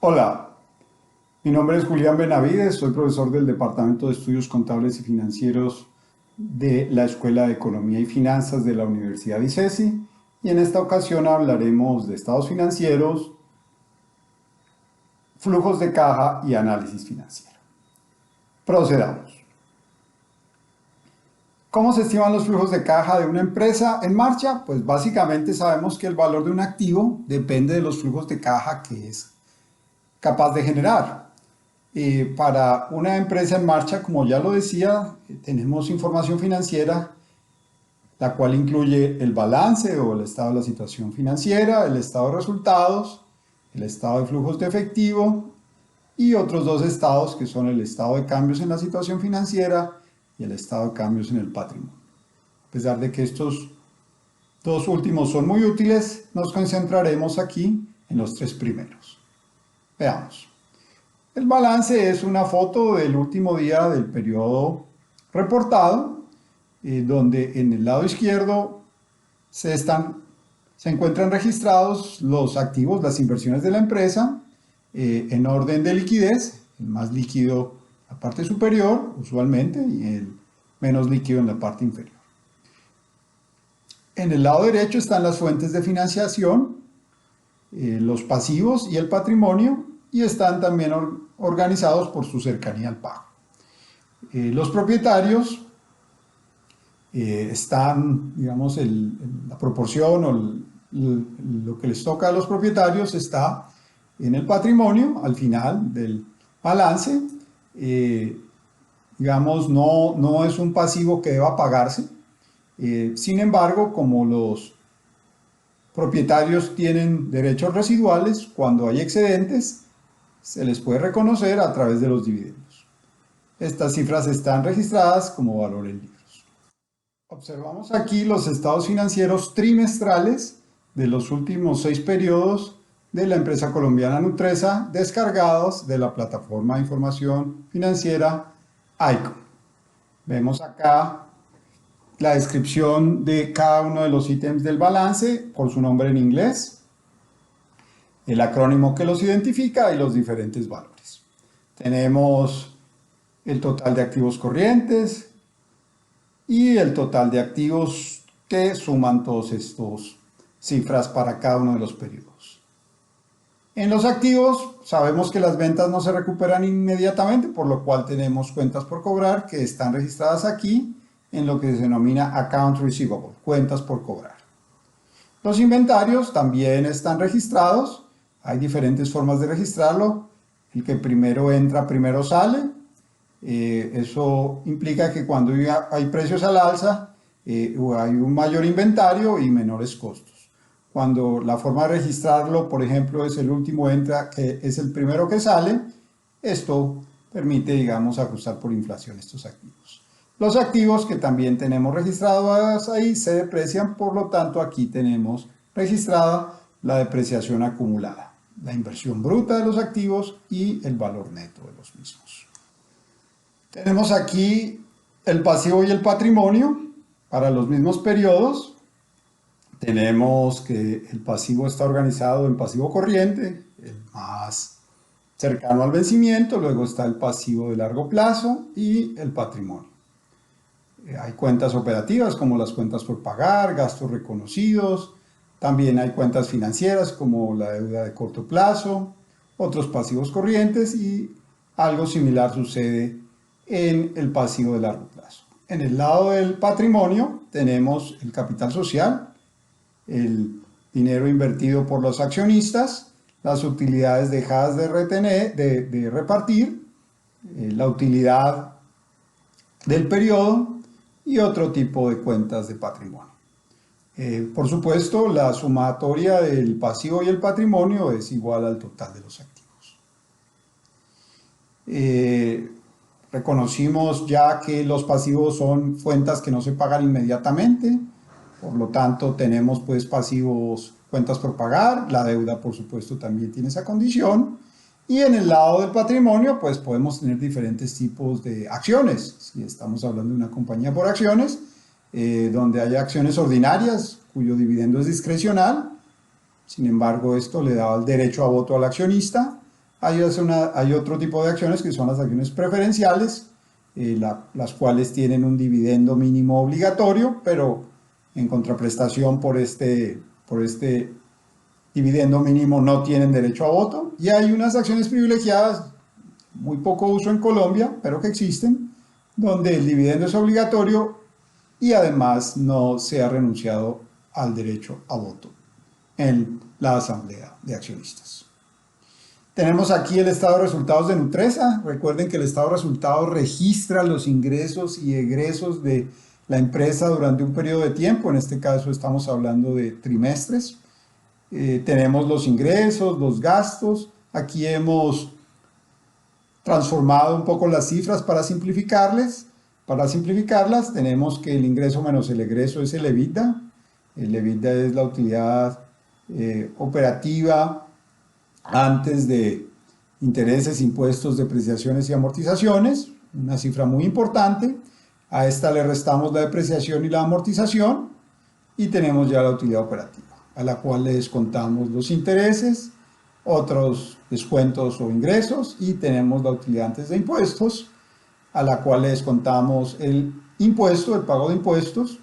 Hola, mi nombre es Julián Benavides, soy profesor del Departamento de Estudios Contables y Financieros de la Escuela de Economía y Finanzas de la Universidad ICESI y en esta ocasión hablaremos de estados financieros, flujos de caja y análisis financiero. Procedamos. ¿Cómo se estiman los flujos de caja de una empresa en marcha? Pues básicamente sabemos que el valor de un activo depende de los flujos de caja que es capaz de generar. Para una empresa en marcha, como ya lo decía, tenemos información financiera, la cual incluye el balance o el estado de la situación financiera, el estado de resultados, el estado de flujos de efectivo y otros dos estados que son el estado de cambios en la situación financiera y el estado de cambios en el patrimonio. A pesar de que estos dos últimos son muy útiles, nos concentraremos aquí en los tres primeros. Veamos. El balance es una foto del último día del periodo reportado, donde en el lado izquierdo se encuentran registrados los activos, las inversiones de la empresa, en orden de liquidez, el más líquido en la parte superior, usualmente, y el menos líquido en la parte inferior. En el lado derecho están las fuentes de financiación, los pasivos y el patrimonio, y están también organizados por su cercanía al pago. Los propietarios están, digamos, la proporción o lo que les toca a los propietarios está en el patrimonio al final del balance. Digamos, no es un pasivo que deba pagarse. Sin embargo, como los propietarios tienen derechos residuales, cuando hay excedentes, se les puede reconocer a través de los dividendos. Estas cifras están registradas como valor en libros. Observamos aquí los estados financieros trimestrales de los últimos 6 periodos de la empresa colombiana Nutresa, descargados de la plataforma de información financiera ICON. Vemos acá la descripción de cada uno de los ítems del balance por su nombre en inglés, el acrónimo que los identifica y los diferentes valores. Tenemos el total de activos corrientes y el total de activos que suman todas estas cifras para cada uno de los periodos. En los activos sabemos que las ventas no se recuperan inmediatamente, por lo cual tenemos cuentas por cobrar que están registradas aquí en lo que se denomina Account Receivable, cuentas por cobrar. Los inventarios también están registrados. Hay diferentes formas de registrarlo. El que primero entra, primero sale. Eso implica que cuando hay precios al alza, hay un mayor inventario y menores costos. Cuando la forma de registrarlo, por ejemplo, es el último entra, que es el primero que sale, esto permite, digamos, ajustar por inflación estos activos. Los activos que también tenemos registrados ahí se deprecian, por lo tanto aquí tenemos registrada la depreciación acumulada, la inversión bruta de los activos y el valor neto de los mismos. Tenemos aquí el pasivo y el patrimonio para los mismos periodos. Tenemos que el pasivo está organizado en pasivo corriente, el más cercano al vencimiento, luego está el pasivo de largo plazo y el patrimonio. Hay cuentas operativas como las cuentas por pagar, gastos reconocidos, también hay cuentas financieras como la deuda de corto plazo, otros pasivos corrientes y algo similar sucede en el pasivo de largo plazo. En el lado del patrimonio tenemos el capital social, el dinero invertido por los accionistas, las utilidades dejadas de repartir, la utilidad del periodo y otro tipo de cuentas de patrimonio. Por supuesto, la sumatoria del pasivo y el patrimonio es igual al total de los activos. Reconocimos ya que los pasivos son cuentas que no se pagan inmediatamente, por lo tanto tenemos pues pasivos, cuentas por pagar, la deuda por supuesto también tiene esa condición, y en el lado del patrimonio pues podemos tener diferentes tipos de acciones, si estamos hablando de una compañía por acciones, donde hay acciones ordinarias cuyo dividendo es discrecional, sin embargo esto le da el derecho a voto al accionista. hay otro tipo de acciones que son las acciones preferenciales, las cuales tienen un dividendo mínimo obligatorio, pero en contraprestación por este dividendo mínimo no tienen derecho a voto. Y hay unas acciones privilegiadas, muy poco uso en Colombia, pero que existen, donde el dividendo es obligatorio y además no se ha renunciado al derecho a voto en la asamblea de accionistas. Tenemos aquí el estado de resultados de Nutresa. Recuerden que el estado de resultados registra los ingresos y egresos de la empresa durante un periodo de tiempo. En este caso estamos hablando de trimestres. Tenemos los ingresos, los gastos. Aquí hemos transformado un poco las cifras para simplificarlas. Tenemos que el ingreso menos el egreso es el EBITDA. El EBITDA es la utilidad operativa antes de intereses, impuestos, depreciaciones y amortizaciones, una cifra muy importante. A esta le restamos la depreciación y la amortización y tenemos ya la utilidad operativa, a la cual le descontamos los intereses, otros descuentos o ingresos, y tenemos la utilidad antes de impuestos, a la cual le descontamos el impuesto, el pago de impuestos.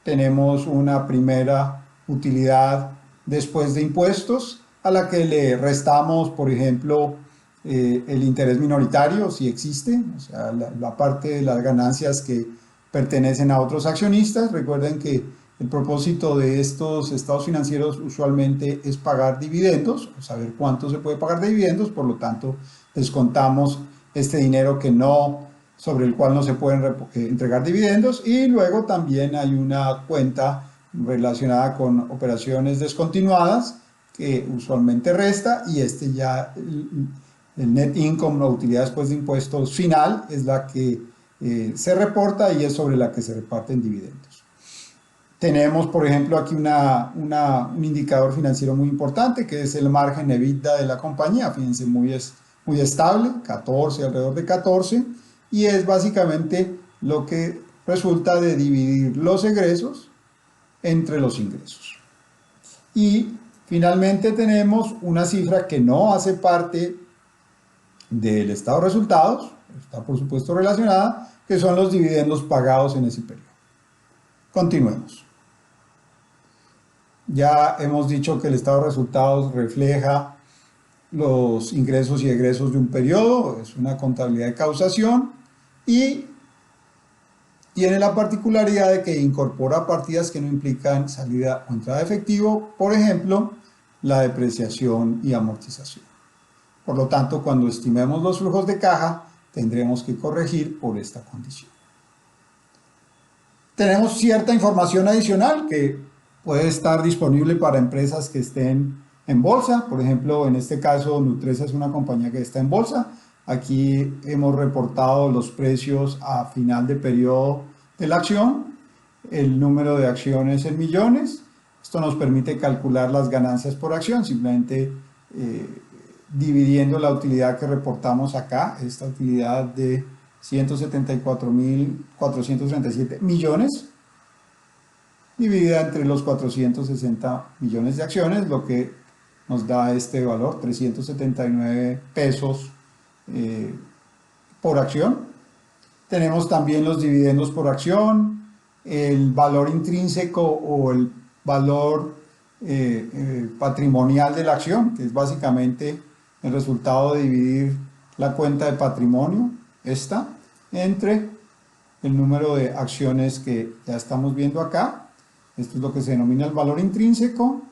Tenemos una primera utilidad después de impuestos, a la que le restamos, por ejemplo, el interés minoritario, si existe, o sea, la parte de las ganancias que pertenecen a otros accionistas. Recuerden que el propósito de estos estados financieros usualmente es pagar dividendos, o saber cuánto se puede pagar de dividendos, por lo tanto, descontamos este dinero sobre el cual no se pueden entregar dividendos, y luego también hay una cuenta relacionada con operaciones descontinuadas, que usualmente resta, y el net income, la utilidad después de impuestos final, es la que se reporta y es sobre la que se reparten dividendos. Tenemos, por ejemplo, aquí un indicador financiero muy importante, que es el margen EBITDA de la compañía. Fíjense, muy estable, alrededor de 14, y es básicamente lo que resulta de dividir los egresos entre los ingresos. Y finalmente tenemos una cifra que no hace parte del estado de resultados, está por supuesto relacionada, que son los dividendos pagados en ese periodo. Continuemos. Ya hemos dicho que el estado de resultados refleja los ingresos y egresos de un periodo, es una contabilidad de causación, y tiene la particularidad de que incorpora partidas que no implican salida o entrada de efectivo, por ejemplo, la depreciación y amortización. Por lo tanto, cuando estimemos los flujos de caja, tendremos que corregir por esta condición. Tenemos cierta información adicional que puede estar disponible para empresas que estén en bolsa. Por ejemplo, en este caso, Nutresa es una compañía que está en bolsa. Aquí hemos reportado los precios a final de periodo de la acción, el número de acciones en millones. Esto nos permite calcular las ganancias por acción, simplemente dividiendo la utilidad que reportamos acá, esta utilidad de 174.437 millones, dividida entre los 460 millones de acciones, lo que nos da este valor, 379 pesos por acción. Tenemos también los dividendos por acción, el valor intrínseco o el valor patrimonial de la acción, que es básicamente el resultado de dividir la cuenta de patrimonio, entre el número de acciones que ya estamos viendo acá. Esto es lo que se denomina el valor intrínseco.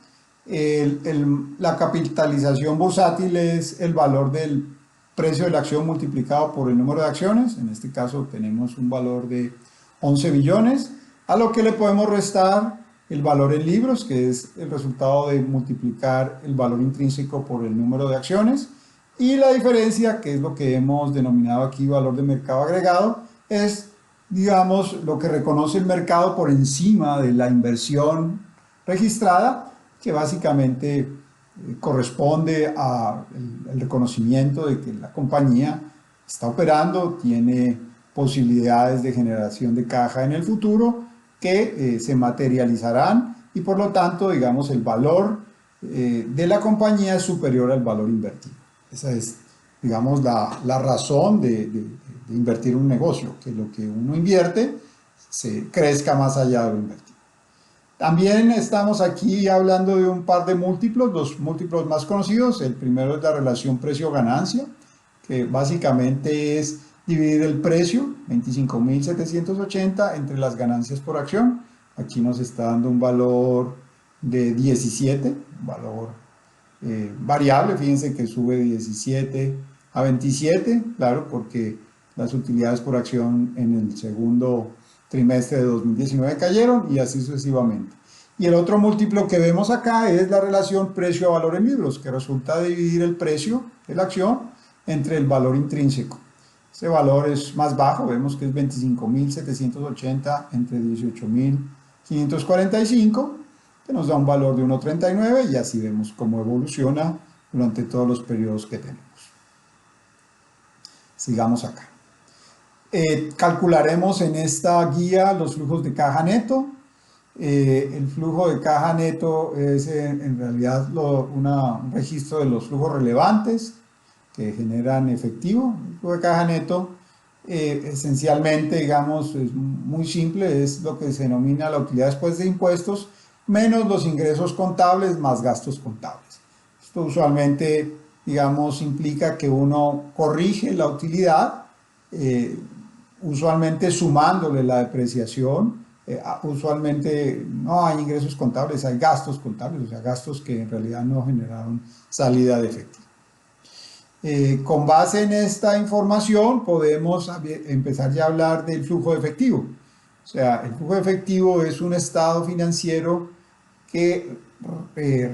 La capitalización bursátil es el valor del precio de la acción multiplicado por el número de acciones. En este caso tenemos un valor de 11 billones, a lo que le podemos restar el valor en libros, que es el resultado de multiplicar el valor intrínseco por el número de acciones, y la diferencia, que es lo que hemos denominado aquí valor de mercado agregado, es, digamos, lo que reconoce el mercado por encima de la inversión registrada, que básicamente corresponde al reconocimiento de que la compañía está operando, tiene posibilidades de generación de caja en el futuro que se materializarán, y por lo tanto, digamos, el valor de la compañía es superior al valor invertido. Esa es digamos, la razón de invertir en un negocio, que lo que uno invierte se crezca más allá de lo invertido. También estamos aquí hablando de un par de múltiplos, los múltiplos más conocidos. El primero es la relación precio-ganancia, que básicamente es dividir el precio, 25.780, entre las ganancias por acción. Aquí nos está dando un valor de 17, un valor variable, fíjense que sube de 17 a 27, claro, porque las utilidades por acción en el segundo trimestre de 2019 cayeron y así sucesivamente. Y el otro múltiplo que vemos acá es la relación precio a valor en libros, que resulta de dividir el precio de la acción entre el valor intrínseco. Ese valor es más bajo, vemos que es 25.780 entre 18.545, que nos da un valor de 1.39 y así vemos cómo evoluciona durante todos los periodos que tenemos. Sigamos acá. Calcularemos en esta guía los flujos de caja neto. El flujo de caja neto es en realidad un registro de los flujos relevantes que generan efectivo. El flujo de caja neto esencialmente, digamos, es muy simple, es lo que se denomina la utilidad después de impuestos menos los ingresos contables más gastos contables. Esto usualmente, digamos, implica que uno corrige la utilidad, usualmente sumándole la depreciación. Usualmente no hay ingresos contables, hay gastos contables, o sea, gastos que en realidad no generaron salida de efectivo. Con base en esta información podemos empezar ya a hablar del flujo de efectivo. O sea, el flujo de efectivo es un estado financiero que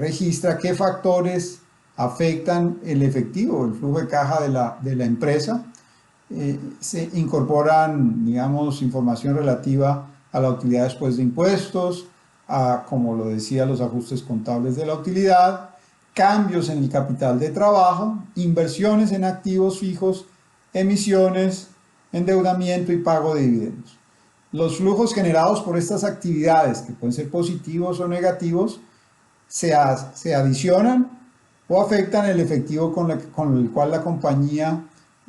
registra qué factores afectan el efectivo, el flujo de caja de la empresa. Se incorporan, digamos, información relativa a la utilidad después de impuestos, a, como lo decía, los ajustes contables de la utilidad, cambios en el capital de trabajo, inversiones en activos fijos, emisiones, endeudamiento y pago de dividendos. Los flujos generados por estas actividades, que pueden ser positivos o negativos, se adicionan o afectan el efectivo con el cual la compañía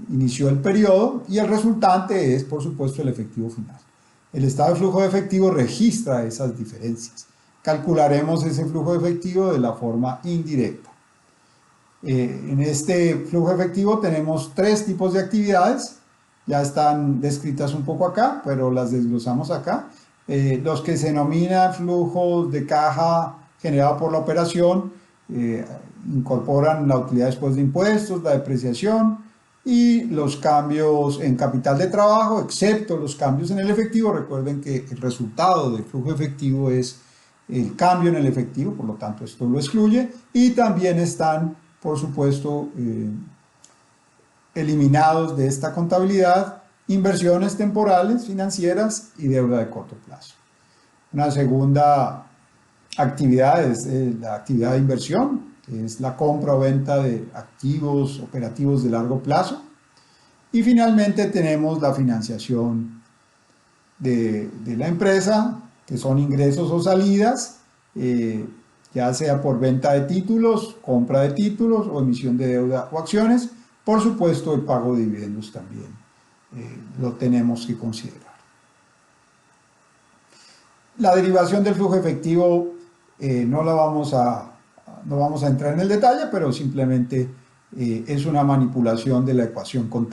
inició el periodo y el resultante es, por supuesto, el efectivo final. El estado de flujo de efectivo registra esas diferencias. Calcularemos ese flujo de efectivo de la forma indirecta. En este flujo de efectivo tenemos tres tipos de actividades, ya están descritas un poco acá, pero las desglosamos acá. Los que se denominan flujos de caja generado por la operación incorporan la utilidad después de impuestos, la depreciación y los cambios en capital de trabajo, excepto los cambios en el efectivo. Recuerden que el resultado del flujo efectivo es el cambio en el efectivo, por lo tanto esto lo excluye, y también están, por supuesto, eliminados de esta contabilidad inversiones temporales financieras y deuda de corto plazo. Una segunda actividad es la actividad de inversión, que es la compra o venta de activos operativos de largo plazo. Y finalmente tenemos la financiación de la empresa, que son ingresos o salidas, ya sea por venta de títulos, compra de títulos o emisión de deuda o acciones. Por supuesto, el pago de dividendos también lo tenemos que considerar. La derivación del flujo efectivo no vamos a entrar en el detalle, pero simplemente es una manipulación de la ecuación contable.